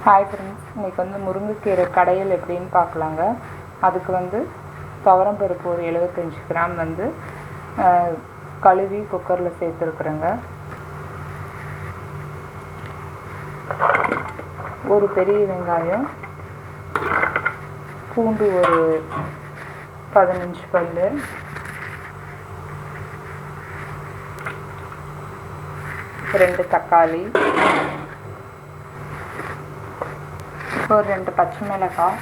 Hi friends, இன்றைக்கி வந்து முருங்கைக்கீரை கடையில் எப்படின்னு பார்க்கலாங்க. அதுக்கு வந்து துவரம்பருப்பு ஒரு 75 கிராம் வந்து கழுவி குக்கரில் சேர்த்துருக்குறேங்க. ஒரு பெரிய வெங்காயம், பூண்டு ஒரு 15 பல், ரெண்டு தக்காளி, ஒரு 2 பச்சை மிளகாய்,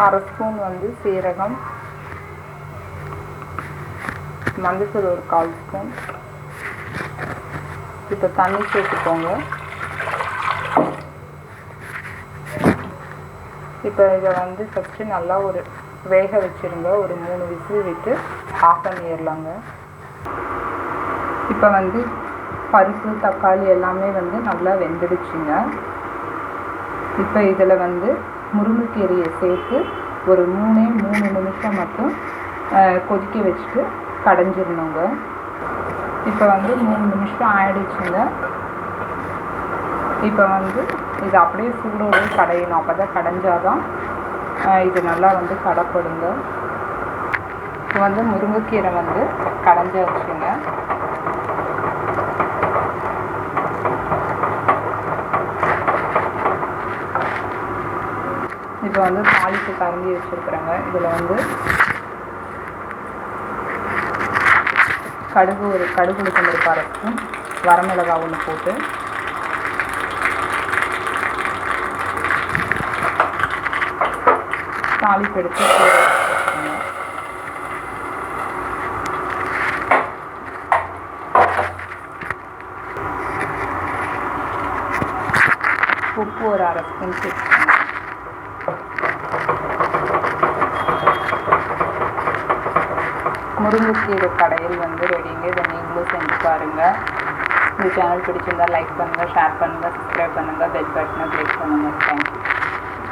அரை ஸ்பூன் வந்து சீரகம், மஞ்சள் ஒரு 1/4 ஸ்பூன். இப்போ தண்ணி சேர்த்துக்கோங்க. இப்போ இதை வந்து ஃபஸ்ட்டு நல்லா ஒரு வேக வச்சுருங்க. ஒரு 3 விசில் விட்டு ஆஃப் பண்ணிடலாங்க. இப்போ வந்து பருப்பு தக்காளி எல்லாமே வந்து நல்லா வெந்துடுச்சுங்க. இப்போ இதில் வந்து முருங்கைக்கீரையை சேர்த்து ஒரு 3 நிமிஷம் மட்டும் கொதிக்க வச்சுட்டு கடைஞ்சிடணுங்க. இப்போ வந்து 3 நிமிஷம் ஆயிடுச்சுங்க. இப்போ வந்து இது அப்படியே சூடோடு கடையணும். அப்போ தான் கடைஞ்சாதான் இது நல்லா வந்து கடைப்படுங்க. இப்போ வந்து முருங்கைக்கீரை வந்து கடைஞ்சாச்சுங்க. இப்போ வந்து தாளிப்பு கரண்டி வச்சுருக்குறேங்க. இதில் வந்து கடுகு உளுத்தம்பருப்பு அரை ஸ்பூன், வரமிளகாய் ஒன்று போட்டு தாளிப்பு எடுத்து உப்பு ஒரு அரை ஸ்பூன் சேர்த்துக்கோங்க. முருங்கைக்கீரை கடையில் வந்து ரெடிங்க. இதை நீங்களும் செஞ்சு பாருங்கள். இந்த சேனல் பிடிச்சிருந்தால் லைக் பண்ணுங்கள், ஷேர் பண்ணுங்கள், சப்ஸ்கிரைப் பண்ணுங்கள், பெல் பட்டனை கிளிக் பண்ணுங்கள். தேங்க்யூ.